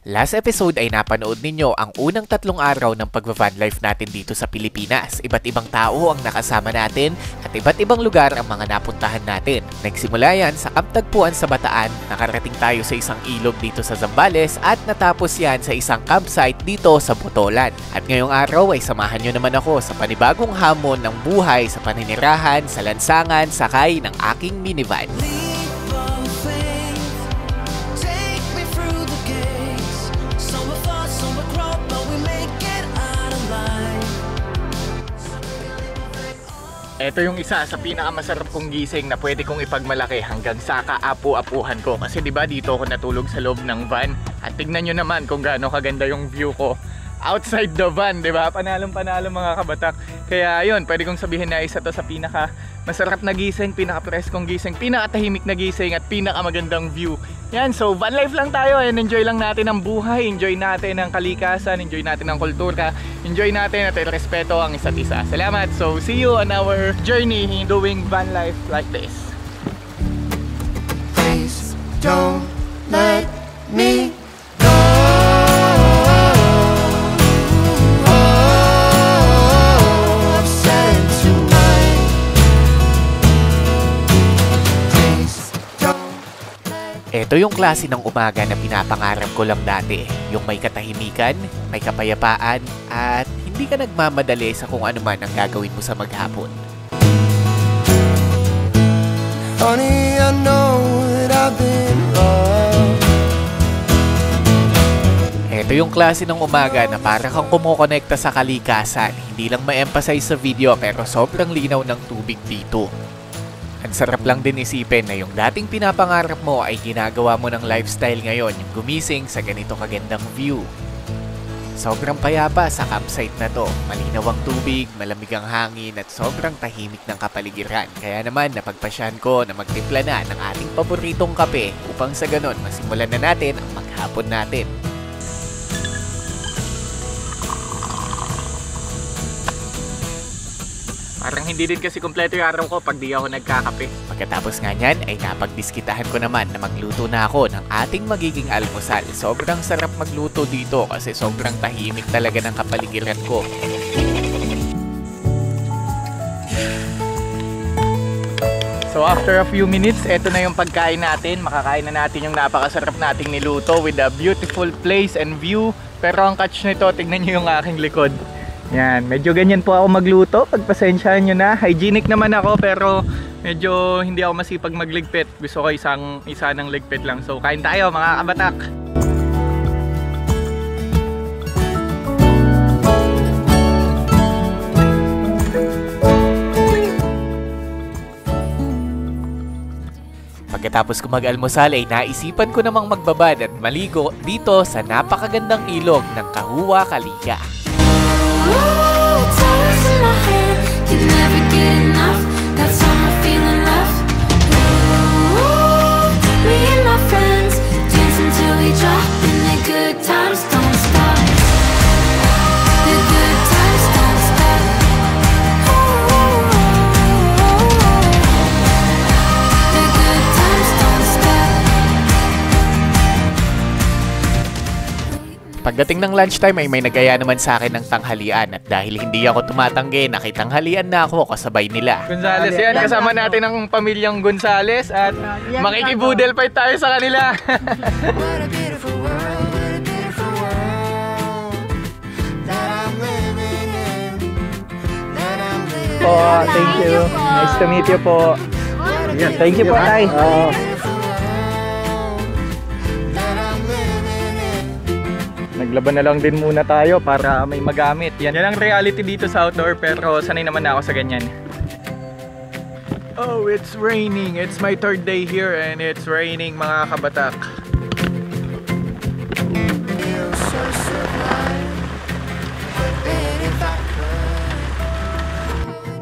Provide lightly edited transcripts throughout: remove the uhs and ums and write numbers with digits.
Last episode ay napanood ninyo ang unang 3 araw ng pag-van life natin dito sa Pilipinas. Iba't ibang tao ang nakasama natin at iba't ibang lugar ang mga napuntahan natin. Nagsimula yan sa Kamptagpuan sa Bataan, nakarating tayo sa isang ilog dito sa Zambales at natapos yan sa isang campsite dito sa Botolan. At ngayong araw ay samahan nyo naman ako sa panibagong hamon ng buhay sa paninirahan, sa lansangan, sakay ng aking minivan. Ito yung isa sa pinakamasarap kong gising na pwede kong ipagmalaki hanggang sa kaapu-apuhan ko. Kasi diba dito ako natulog sa loob ng van. At tignan nyo naman kung gaano kaganda yung view ko outside the van, diba? Panalong-panalo mga kabatak. Kaya yun, pwede kong sabihin na isa to sa pinaka masarap na gising, pinaka-preskong gising, pinaka-tahimik na gising at pinaka-magandang view. Yan, so van life lang tayo and enjoy lang natin ang buhay, enjoy natin ang kalikasan, enjoy natin ang kultura, enjoy natin at respeto ang isa't isa. Salamat! So see you on our journey in doing van life like this. Please don't let me Ito yung klase ng umaga na pinapangarap ko lang dati. Yung may katahimikan, may kapayapaan, at hindi ka nagmamadali sa kung ano man ang gagawin mo sa maghapon. Honey, I know that I've been wrong. Ito yung klase ng umaga na para kang kumukonekta sa kalikasan. Hindi lang ma-emphasize sa video pero sobrang linaw ng tubig dito. Ang sarap lang din isipin na yung dating pinapangarap mo ay ginagawa mo ng lifestyle ngayon, yung gumising sa ganito kagandang view. Sobrang payapa sa campsite na to, malinaw ang tubig, malamig ang hangin at sobrang tahimik ng kapaligiran. Kaya naman napagpasyahan ko na magtimpla na ng ating paboritong kape upang sa ganon masimulan na natin ang maghapon natin. Parang hindi din kasi kompleto yung araw ko pag di ako nagkakape. Pagkatapos nga niyan ay napagdiskitahan ko naman na magluto na ako ng ating magiging almusal. Sobrang sarap magluto dito kasi sobrang tahimik talaga ng kapaligiran ko. So after a few minutes, eto na yung pagkain natin. Makakain na natin yung napakasarap nating niluto with a beautiful place and view. Pero ang catch nito, tignan nyo yung aking likod. Yan, medyo ganyan po ako magluto. Pagpasensyahan nyo na. Hygienic naman ako pero medyo hindi ako masipag magligpit. Gusto ko isa ng ligpit lang. So kain tayo mga kabatak. Pagkatapos ko mag-almusal ay naisipan ko namang magbabad at maligo dito sa napakagandang ilog ng Kahuwa Kalika. It's always in my head, can never get enough. Got so much feeling left. Ooh, me and my friends dancing till we drop, and the good times don't stop. The good times don't stop. The good times don't stop. Pagdating ng lunchtime ay may nagaya naman sa akin ng tanghalian at dahil hindi ako tumatanggi, nakitanghalian na ako kasabay nila. Gonzales yan, kasama natin ang pamilyang Gonzales at makikibudel fight tayo sa kanila. What a beautiful world, what a beautiful world that I'm living in, that I'm living in. Po, thank you. Nice to meet you po. Yeah, thank you po, Tay. Naglaban na lang din muna tayo para may magamit. Yan ang reality dito sa outdoor pero sanay naman na ako sa ganyan. Oh, it's raining. It's my 3rd day here and it's raining mga kabatak. Feel so sublime, but if I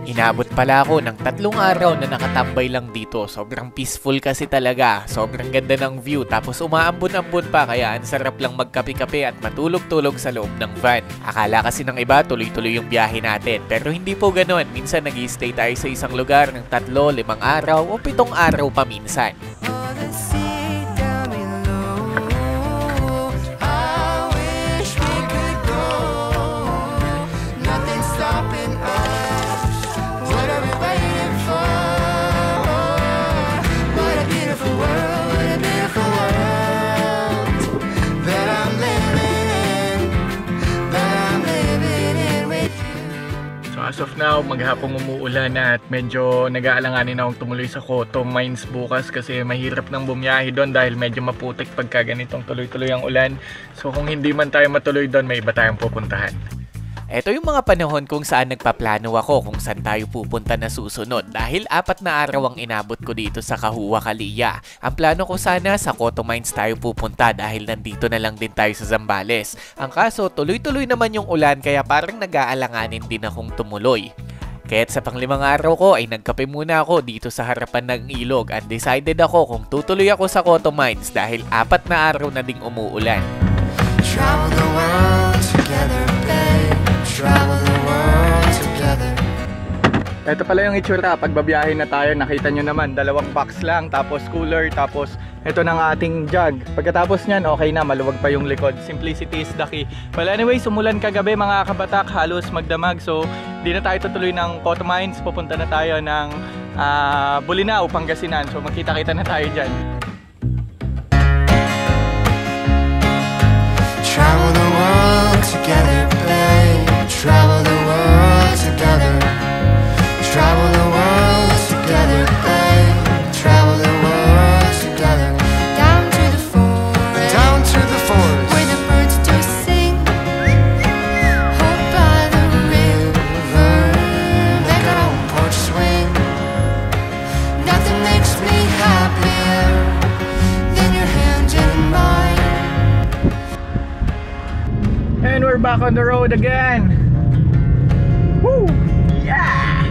Inabot pala ako ng 3 araw na nakatambay lang dito. Sobrang peaceful kasi talaga. Sobrang ganda ng view. Tapos umaambon-ambon pa kaya ang sarap lang magkape-kape at matulog-tulog sa loob ng van. Akala kasi ng iba tuloy-tuloy yung biyahe natin. Pero hindi po ganon. Minsan nag-i-stay tayo sa isang lugar ng 3, 5 araw o 7 araw pa minsan. all the sea down below, I as of now, maghapong umuulan na at medyo nag-aalanganin akong tumuloy sa Cotto Mines bukas kasi mahirap nang bumiyahe doon dahil medyo maputik pagka ganitong tuloy-tuloy ang ulan. So kung hindi man tayo matuloy doon, may iba tayong pupuntahan. Ito yung mga panahon kung saan nagpaplano ako kung saan tayo pupunta na susunod dahil 4 na araw ang inabot ko dito sa Kahuwa Kalia. Ang plano ko sana sa Cotto Mines tayo pupunta dahil nandito na lang din tayo sa Zambales. Ang kaso tuloy-tuloy naman yung ulan kaya parang nag-aalanganin din akong tumuloy. Kaya't sa pang-5 araw ko ay nagkape muna ako dito sa harapan ng ilog at decided ako kung tutuloy ako sa Cotto Mines dahil 4 na araw na ding umuulan. Travel the world together, babe. Travel the world together. Ito pala yung itsura pag babiyahe na tayo. Nakita nyo naman, 2 box lang, tapos cooler, tapos ito ng ating jug. Pagkatapos nyan, okay na, maluwag pa yung likod. Simplicity is the key. Well anyway, sumulan kagabi mga kabatak, halos magdamag. So di na tayo tutuloy ng Cotto Mines, pupunta na tayo ng Bolinao, Pangasinan. So magkita-kita na tayo dyan. Travel the world together, babe. Travel the world together. Travel the world together, babe. Travel the world together. Down to the forest, Down to the forest. where the birds do sing. Hold by the river, Make our own porch swing. nothing makes me happier than your hand in mine. And we're back on the road again. Woo! Yeah!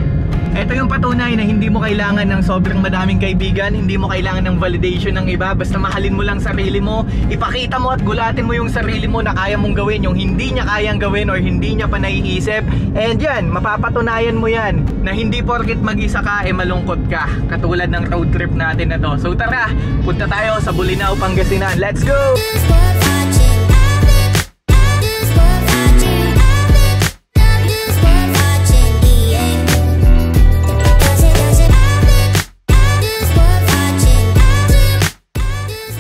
Ito yung patunay na hindi mo kailangan ng sobrang madaming kaibigan, hindi mo kailangan ng validation ng iba, basta mahalin mo lang sarili mo, ipakita mo at gulatin mo yung sarili mo na kaya mong gawin yung hindi niya kayang gawin or hindi niya pa naiisip. And yan, mapapatunayan mo yan na hindi porket mag-isa ka eh malungkot ka, katulad ng road trip natin na to. So tara, punta tayo sa Bolinao, Pangasinan. Let's go!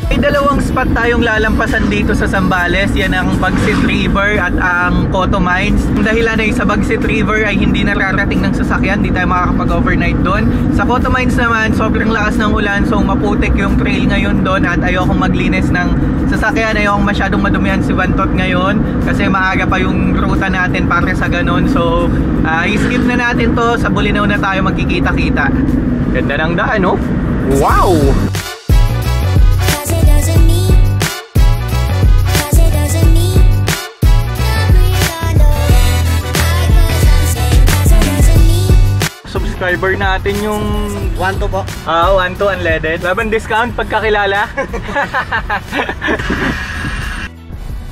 May 2 spot tayong lalampasan dito sa Zambales. Yan ang Bagsit River at ang Cotto Mines. Ang dahilan ay sa Bagsit River ay hindi nararating ng sasakyan, hindi tayo makakapag-overnight doon. Sa Cotto Mines naman, sobrang lakas ng ulan, so maputik yung trail ngayon doon at ayokong maglinis ng sasakyan, ayokong masyadong madumihan si Vantot ngayon kasi maaga pa yung ruta natin para sa ganun. So i-skip na natin to, sa Bolinao na tayo magkikita-kita. Ganda ng daan, no? Wow! Subscriber natin yung 1-2 po. 1-2 unleaded. Laban discount pagkakilala.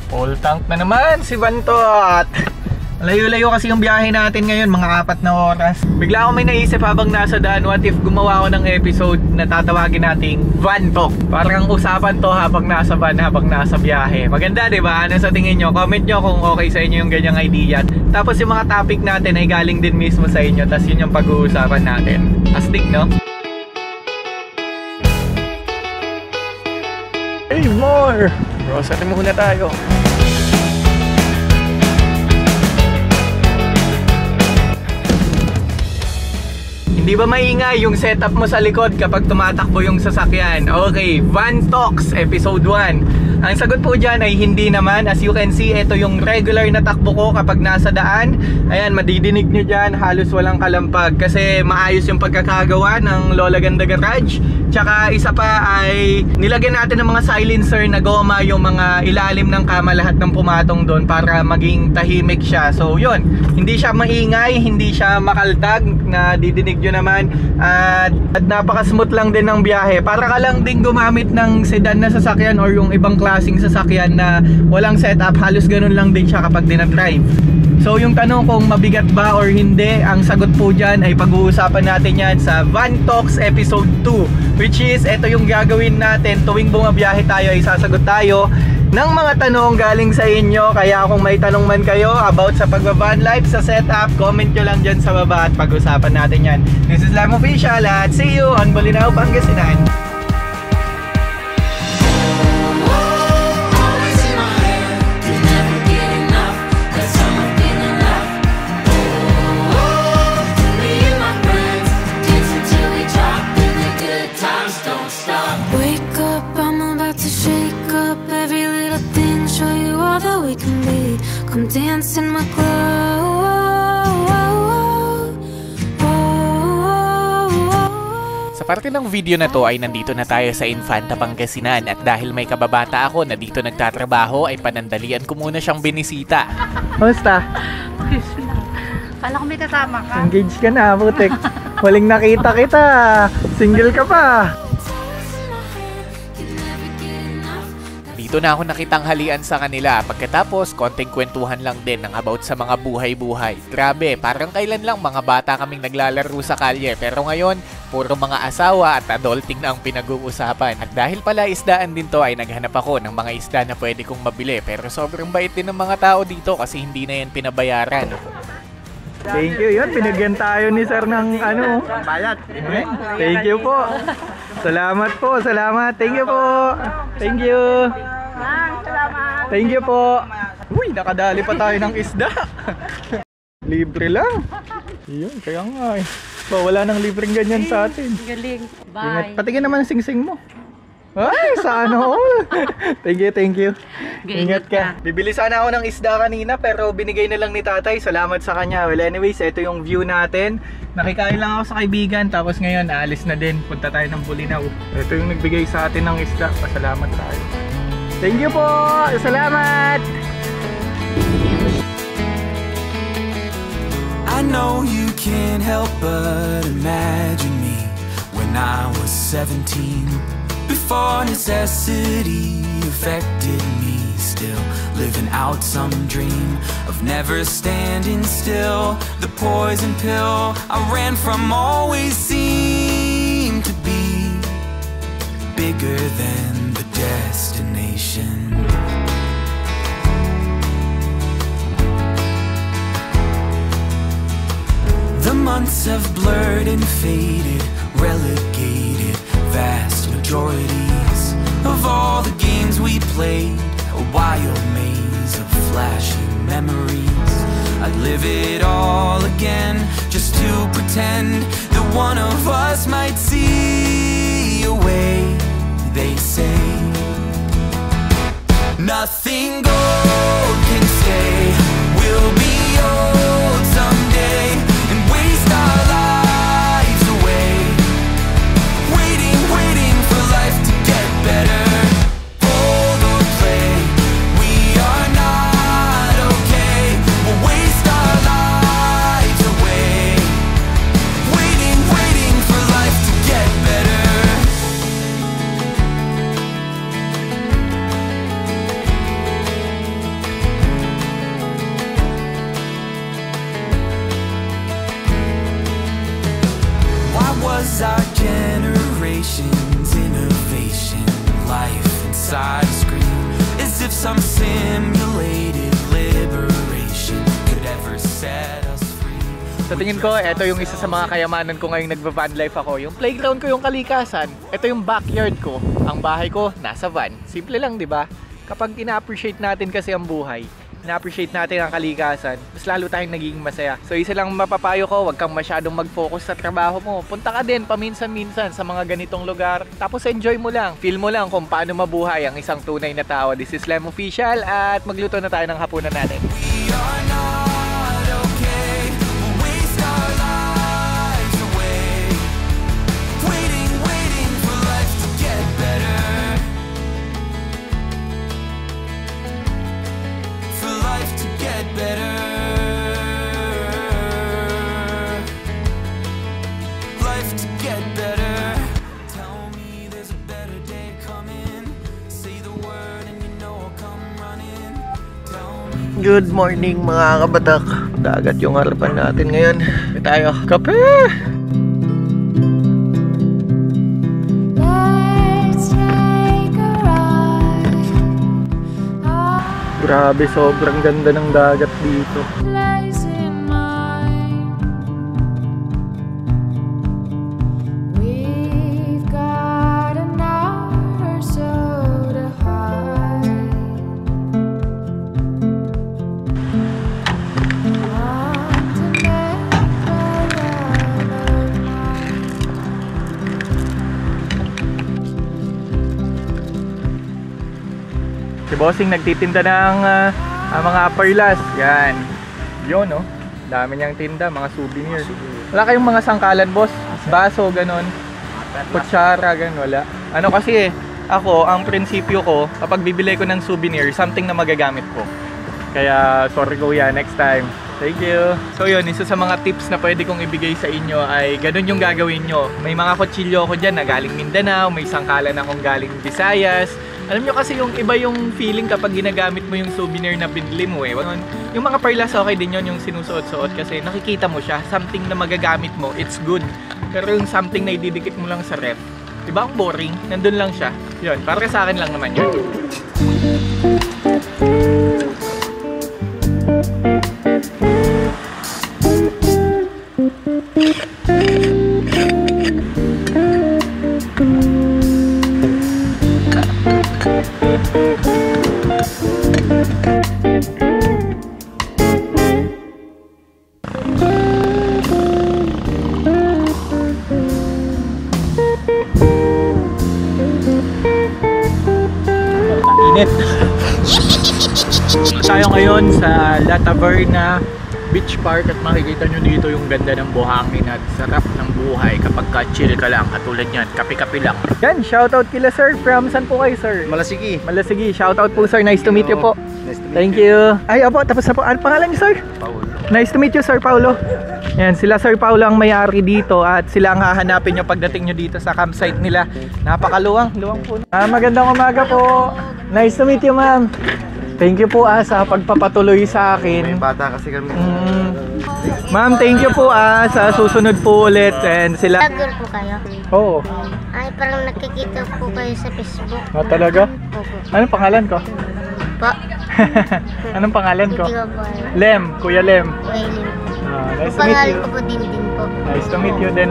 Full tank na naman si Vantot. Layo-layo kasi yung biyahe natin ngayon, mga 4 na oras. Bigla ako may naisip habang nasa daan, what if gumawa ako ng episode na tatawagin nating Van Talk. Parang usapan to habang nasa van, habang nasa biyahe. Maganda, di ba? Ano sa tingin nyo? Comment nyo kung okay sa inyo yung ganyang idea. Tapos yung mga topic natin ay galing din mismo sa inyo. Tapos yun yung pag-uusapan natin. Astig, no? Hey, more! Bro, saan muna tayo? Hindi ba maingay yung setup mo sa likod kapag tumatakbo yung sasakyan? Okay, Van Talks Episode 1. Ang sagot po dyan ay hindi naman. As you can see, ito yung regular na takbo ko kapag nasa daan. Ayan, madidinig nyo dyan, halos walang kalampag kasi maayos yung pagkakagawa ng Lola Ganda Garage. Tsaka isa pa ay nilagyan natin ng mga silencer na goma yung mga ilalim ng kama, lahat ng pumatong doon para maging tahimik siya. So yun, hindi siya maingay, hindi siya makaltag, na didinig nyo naman. At napaka-smooth lang din ng biyahe. Para ka lang din gumamit ng sedan na sasakyan or yung ibang klaseng sasakyan na walang setup, halos ganun lang din siya kapag dinadrive. So yung tanong kung mabigat ba or hindi, ang sagot po dyan ay pag-uusapan natin yan sa Van Talks Episode 2, which is, ito yung gagawin natin tuwing bumabiyahe tayo ay sasagot tayo ng mga tanong galing sa inyo. Kaya kung may tanong man kayo about sa pagbaban life, sa setup, comment nyo lang dyan sa baba at pag-usapan natin yan. This is Lam Official at see you on Bolinao, Pangasinan. we can be. Come dance in my glow. Sa parte ng video na to ay nandito na tayo sa Infanta, Pangasinan at dahil may kababata ako na dito nagtatrabaho ay panandalian ko muna siyang binisita. Kamusta? Kala ko may kasama ka. Engage ka na, putik. Waling nakita kita. Single ka pa. Dito na ako nakitanghalian sa kanila. Pagkatapos, konting kwentuhan lang din ng about sa mga buhay-buhay. Grabe, parang kailan lang mga bata kaming naglalaro sa kalye. Pero ngayon, puro mga asawa at adulting na ang pinag-uusapan. At dahil pala isdaan din to, ay naghanap ako ng mga isda na pwede kong mabili. Pero sobrang bait din ng mga tao dito kasi hindi na yan pinabayaran. Thank you. Yun, binigyan tayo ni sir ng ano. Bayad. Thank you po. Salamat po. Salamat. Thank you po. Thank you. Salamat. Thank you po. Uy, nakadali pa tayo ng isda. Libre lang. Yun, kaya nga eh. So, wala nang libreng ganyan sa atin. Galing. Ingat. Bye. Patingin naman ang sing-sing mo. Ay, sana all. Thank you, thank you. Ingat ka. Bibili sana ako ng isda kanina pero binigay na lang ni tatay. Salamat sa kanya. Well, anyways, ito yung view natin. Nakikain lang ako sa kaibigan tapos ngayon aalis na din. Punta tayo ng Bulinaw. Ito yung nagbigay sa atin ng isda. Pasalamat tayo. Thank you po. Salamat. I know you can't help but imagine me when I was 17. Before necessity affected me, still living out some dream of never standing still. The poison pill I ran from always seemed to be bigger than the destination. The months have blurred and faded, relegated vast majorities of all the games we played, a wild maze of flashing memories. I'd live it all again just to pretend that one of us might see a way. They say nothing gold can stay. We'll be old someday and waste our lives away, waiting for life to get better. Hold or play, we are not okay. We'll waste our lives away, waiting for life to get better. Why was our generation's innovation life inside a screen, as if some simulated liberation could ever set us free? Sa tingin ko, ito yung isa sa mga kayamanan ko ngayong nagva-van life ako. Yung playground ko yung kalikasan. Ito yung backyard ko. Ang bahay ko, nasa van. Simple lang, di ba? Kapag ina-appreciate natin kasi ang buhay, ina-appreciate natin ang kalikasan, mas lalo tayong nagiging masaya. So isa lang mapapayo ko, huwag kang masyadong mag-focus sa trabaho mo. Punta ka din paminsan-minsan sa mga ganitong lugar. Tapos enjoy mo lang. Feel mo lang kung paano mabuhay ang isang tunay na tao. This is Lem Official at magluto na tayo ng hapunan natin. We are not okay. We'll waste our lives away, waiting for life to get better. For life to get better. Life to get better. Tell me there's a better day coming. Say the word and you know I'll come running. Tell me. Good morning mga kabatak. Dagat yung harapan natin ngayon. May tayo. Kape! Let's take a ride. Grabe, sobrang ganda ng dagat dito. Place in mind. We've got an hour or so to hide. Si Bossing nagtitinda ng Mga perlas, yan. Yun, no? Dami niyang tinda, mga souvenir. Wala kayong mga sangkalan, boss? Baso, ganon. Kutsara, ganon, wala. Ano kasi ako, ang prinsipyo ko, kapag bibili ko ng souvenir, something na magagamit ko. Kaya, sorry kuya, next time. Thank you. So yun, isa sa mga tips na pwede kong ibigay sa inyo ay ganun yung gagawin nyo. May mga kutsilyo ako dyan na galing Mindanao, may sangkalan akong galing Visayas. Alam nyo kasi yung iba yung feeling kapag ginagamit mo yung souvenir na binili mo eh. Yung mga perlas okay din yun, yung sinusuot-suot kasi nakikita mo siya, something na magagamit mo, it's good. Pero yung something na ididikit mo lang sa ref, diba ang boring? Nandun lang siya. Yun, para sa akin lang naman yun. Init. Tayo ngayon sa La Taverna Beach Park at makikita nyo dito yung ganda ng buhangin at sarap ng buhay kapag ka-chill ka lang katulad nyan, kape-kape lang. Yan, shoutout kila sir. From saan po kayo sir? Malasigi. Malasigi, shoutout po sir. Nice to meet you po. Nice to meet Thank you. Ay, opo, tapos na po. Ano pangalan niyo sir? Paulo. Nice to meet you sir Paulo. Yan, sila Sir Paulo ang may-ari dito at sila ang hahanapin nyo pagdating nyo dito sa campsite nila. Napakaluwang, luwang po. Magandang umaga po. Nice to meet you ma'am. Thank you po sa pagpapatuloy sa akin. May bata kasi kami. Ma'am, thank you po sa susunod po ulit. And sila... Vlogger po kayo? Oo. Ay, parang nakikita po kayo sa Facebook. Talaga? Opo. Anong pangalan ko? Po? Anong pangalan ko? Hindi ko po alam. Lem, Kuya Lem. Wailing. Nice to meet Pangalan you. ko po din po. Nice to meet you din.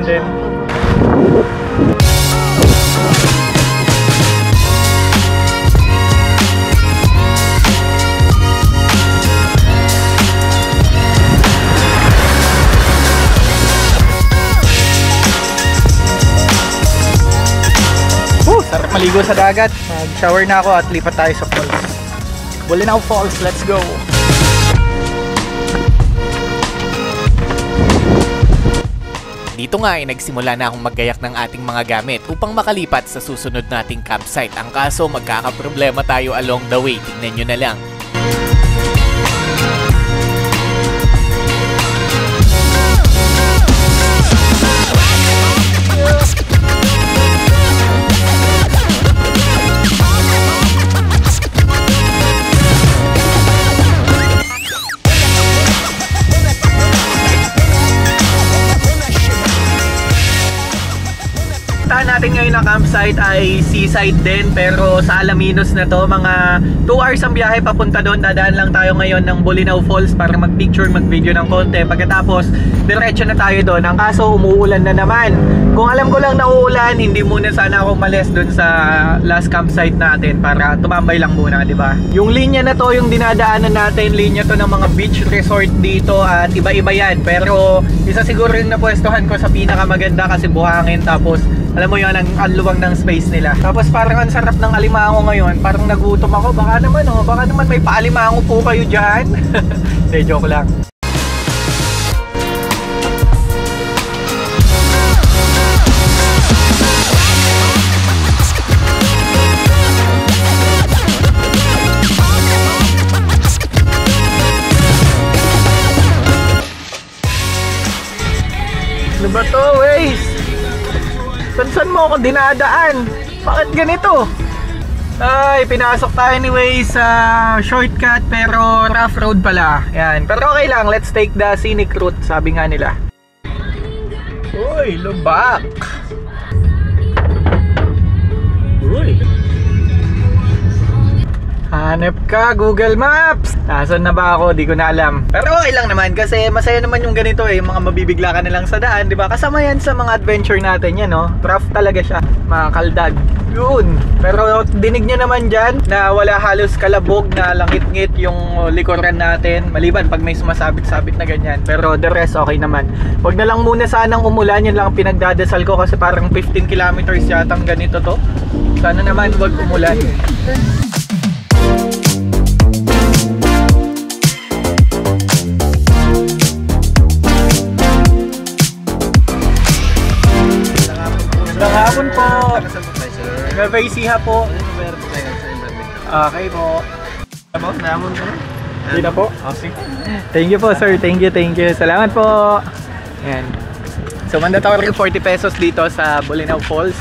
Sarap maligo sa dagat. Mag-shower na ako at lipat tayo sa falls. Bolinao Falls, let's go! Dito nga ay nagsimula na akong maggayak ng ating mga gamit upang makalipat sa susunod nating campsite. Ang kaso magkakaproblema tayo along the way. Tingnan nyo na lang. Natin ngayon na campsite ay seaside din pero sa Alaminos na to, mga 2 hours ang biyahe papunta doon. Dadaan lang tayo ngayon ng Bolinao Falls para mag-picture, mag-video ng konti. Pagkatapos diretso na tayo doon. Ang kaso umuulan na naman. Kung alam ko lang na uulan, hindi muna sana ako umalis doon sa last campsite natin para tumambay lang muna, di ba? Yung linya na to, yung dinadaanan natin, linya to ng mga beach resort dito at iba-iba yan. Pero isa siguro yung napwestuhan ko sa pinakamaganda kasi buhangin, tapos alam mo yun, ang luwang ng space nila. Tapos parang ang sarap ng alimango ngayon. Parang nagutom ako. Baka naman may paalimango po kayo dyan. Hindi, joke lang. Ano ba to, Waze? Saan mo ako dinadaan? Bakit ganito? Ay, pinasok tayo anyway sa shortcut pero rough road pala. Yan. Pero okay lang, let's take the scenic route, sabi nga nila. Uy, lubak! Uy! Hanep ka, Google Maps! Nasaan na ba ako? Di ko na alam. Pero okay lang naman kasi masaya naman yung ganito eh. Yung mga mabibigla ka na lang sa daan, di ba? Kasama yan sa mga adventure natin yan, no? Rough talaga siya. Mga kaldag. Yun. Pero dinig nyo naman dyan na wala halos kalabog na langit-ngit yung likuran natin. Maliban pag may sumasabit-sabit na ganyan. Pero the rest okay naman. Huwag na lang muna sanang umulan. Yan lang ang pinagdadasal ko kasi parang 15 kilometers yatang ganito to. Sana naman huwag umulan. Survey siha po. Okay po. Hindi na po. Thank you po sir. Thank you. Salamat po. Ayan. So mandatory 40 pesos dito sa Bolinao Falls.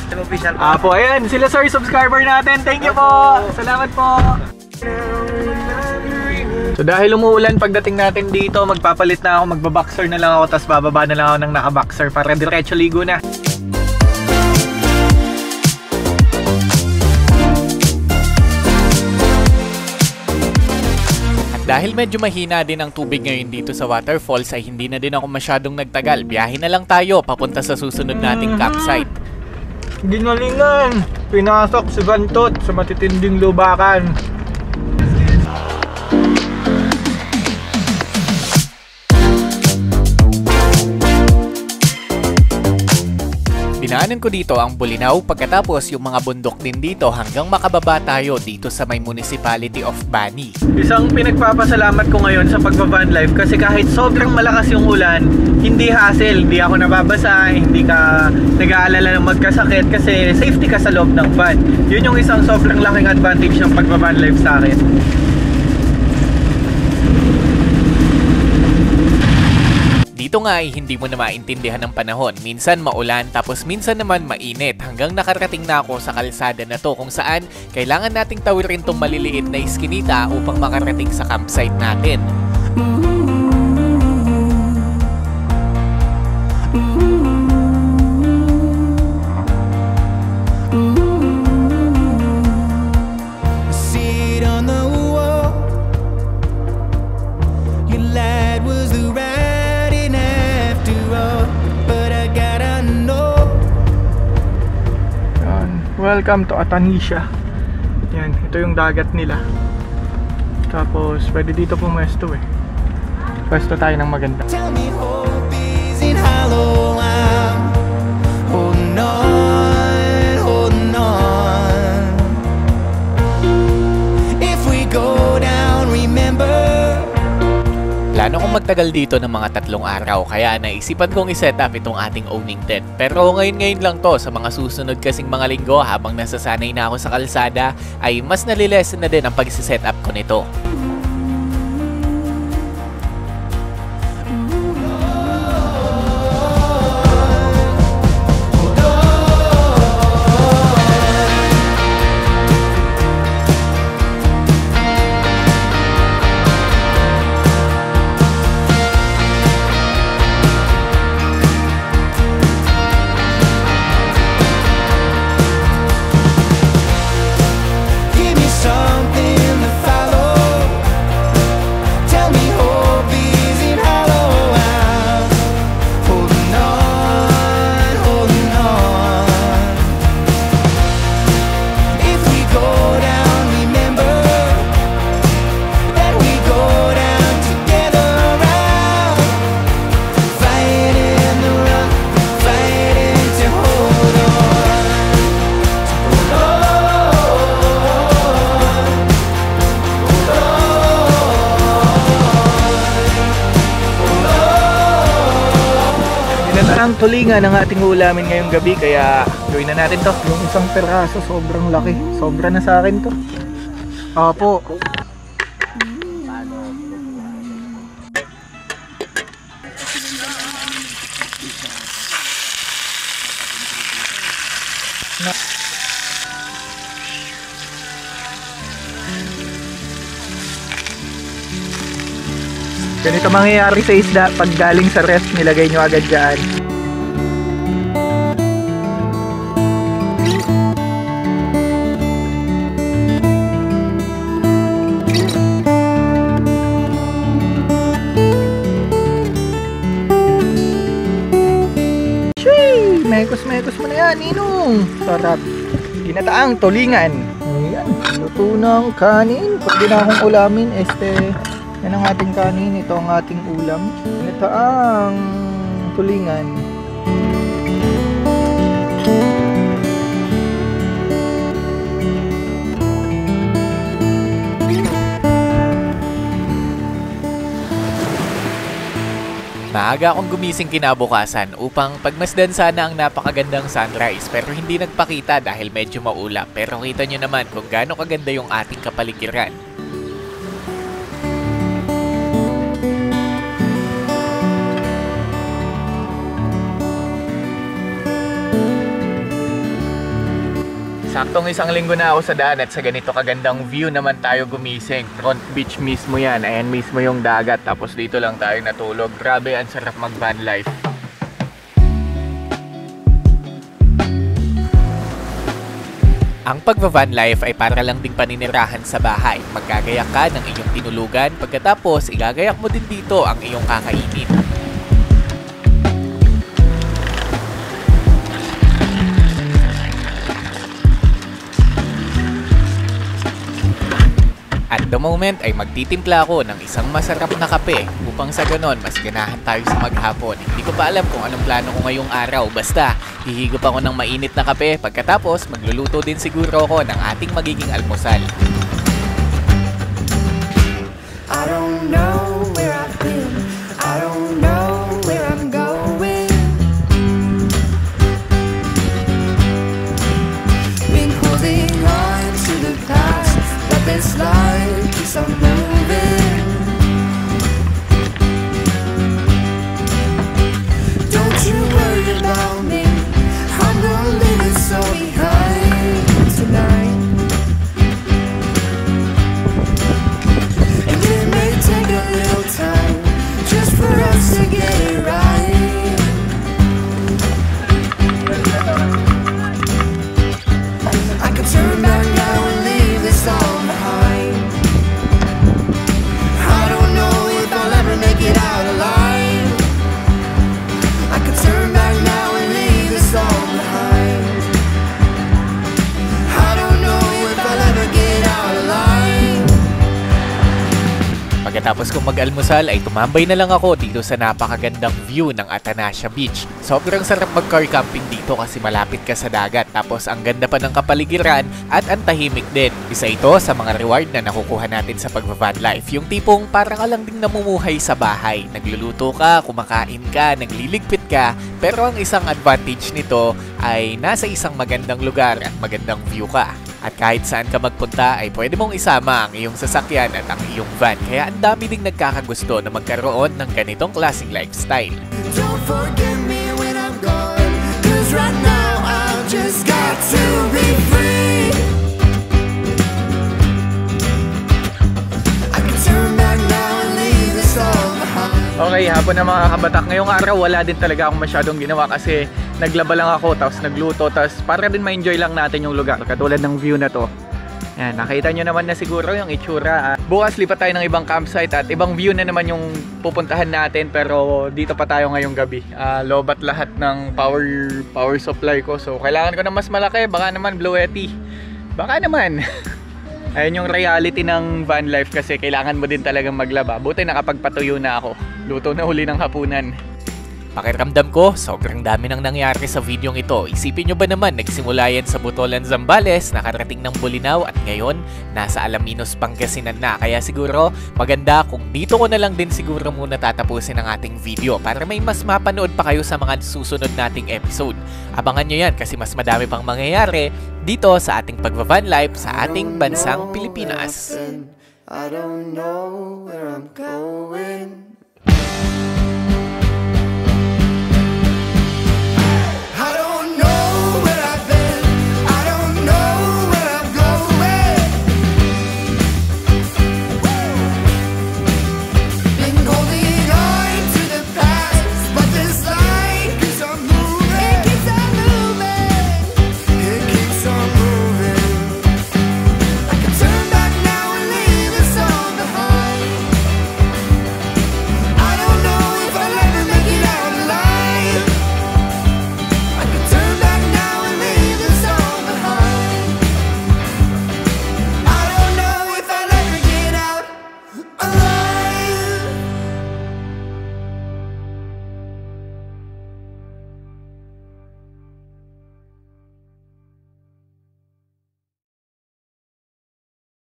Po, ayan. Sila sir, subscriber natin. Thank you po. Salamat po. So dahil umuulan pagdating natin dito, magpapalit na ako, magbaboxer na lang ako, tapos bababa na lang ako ng nakaboxer para diretso ligo na. Dahil medyo mahina din ang tubig ngayon dito sa waterfalls ay hindi na din ako masyadong nagtagal. Biyahe na lang tayo papunta sa susunod nating campsite. Ginalingan! Pinasok si Bantot sa matitinding lubakan. Dinaanan ko dito ang Bolinao, pagkatapos yung mga bundok din dito hanggang makababa tayo dito sa may Municipality of Bani. Isang pinagpapasalamat ko ngayon sa pagbaban life kasi kahit sobrang malakas yung ulan, hindi hassle, hindi ako nababasa, hindi ka nag-aalala ng magkasakit kasi safety ka sa loob ng van. Yun yung isang sobrang laking advantage ng pagbaban life sa akin. Dito nga ay hindi mo na maintindihan ng panahon. Minsan maulan tapos minsan naman mainit hanggang nakarating na ako sa kalsada na to kung saan kailangan nating tawirin tong maliliit na iskinita upang makarating sa campsite natin. Welcome to Atanisha. Yan, ito yung dagat nila. Tapos pwede dito pumwesto eh. Pwesto tayo ng maganda. Tell me hope isn't hollow. I'm holding on, holding on. If we go down, remember. Plano kong magtagal dito ng mga 3 araw kaya naisipan kong iset up itong ating owning tent. Pero ngayon lang to, sa mga susunod kasing mga linggo habang nasasanay na ako sa kalsada ay mas nalilesen na din ang pag-set up ko nito. Ang tulingan ng ating ulamin ngayong gabi kaya gawin na natin to. Yung isang peraso sobrang laki. Sobra na sa akin to. Opo. Ganito mangyayari sa isda pag galing sa rest, nilagay nyo agad dyan. Mekos-mekos mo na yan, Ninong. Sarap. Ginataang tulingan. Ayan, luto ng kanin. Pwede na akong ulamin. Yan ang ating kanin. Ito ang ating ulam. Ginataang tulingan. Maaga akong gumising kinabukasan upang pagmasdan sana ang napakagandang sunrise pero hindi nagpakita dahil medyo maulap. Pero kita nyo naman kung gaano kaganda yung ating kapaligiran. Saktong isang linggo na ako sa daan at sa ganito kagandang view naman tayo gumising. Front beach mismo yan. Ayan mismo yung dagat. Tapos dito lang tayo natulog. Grabe, ang sarap mag van life. Ang pagva-van life ay para lang ding paninirahan sa bahay. Magkagayak ka ng iyong tinulugan, pagkatapos igagayak mo din dito ang iyong kakainin. At the moment ay magtitimpla ako ng isang masarap na kape upang sa ganon mas ganahan tayo sa maghapon. Hindi ko pa alam kung anong plano ko ngayong araw. Basta, hihigop ako ng mainit na kape pagkatapos magluluto din siguro ako ng ating magiging almusal. I don't know where I've been, I don't know where I'm going. Been holding on to the past, but this life keeps on moving. Don't you worry about me, I'm gonna leave it so behind tonight. And it may take a little time just for us to get it right. I could turn back now and leave this all behind. I don't know if I'll ever make it out alive. I could turn back now and leave this all behind. I don't know if I'll ever get out alive. Pagkatapos kong mag-almusal ay tumambay na lang ako dito sa napakagandang view ng Atanasya Beach. Sobrang sarap mag-car camping dito kasi malapit ka sa dagat tapos ang ganda pa ng kapaligiran at ang tahimik din. Isa ito sa mga reward na nakukuha natin sa pag-van life. Yung tipong parang ka lang ding namumuhay sa bahay. Nagluluto ka, kumakain ka, nagliligpit ka. Pero ang isang advantage nito ay nasa isang magandang lugar at magandang view ka. At kahit saan ka magpunta ay pwede mong isama ang iyong sasakyan at ang iyong van. Kaya ang dami ding nagkakagusto na magkaroon ng ganitong klaseng lifestyle. Don't forget me when I'm gone, 'cause right now I've just got to be free. I can turn back now and leave this all behind. Okay, hapon na mga kabatak. Ngayong araw wala din talaga akong masyadong ginawa kasi naglaba lang ako, tapos nagluto, tapos para din ma-enjoy lang natin yung lugar. Katulad ng view na to. Yan, nakita nyo naman na siguro yung itsura. Bukas lipat tayo ng ibang campsite at ibang view na naman yung pupuntahan natin, pero dito pa tayo ngayong gabi. Lobat lahat ng power supply ko. So kailangan ko na mas malaki, baka naman Bluetti. Baka naman. Ayun yung reality ng van life kasi kailangan mo din talagang maglaba. Buti nakapagpatuyo na ako. Luto na huli ng hapunan. Pakiramdam ko, sobrang dami nang nangyari sa videong ito. Isipin nyo ba naman, nagsimula yan sa Butolan, Zambales, nakarating ng Bolinao at ngayon, nasa Alaminos, Pangasinan na. Kaya siguro, maganda kung dito ko na lang din siguro muna tatapusin ang ating video para may mas mapanood pa kayo sa mga susunod nating episode. Abangan nyo yan kasi mas madami pang mangyayari dito sa ating pagva-van life sa ating bansang Pilipinas. I don't know where I'm going.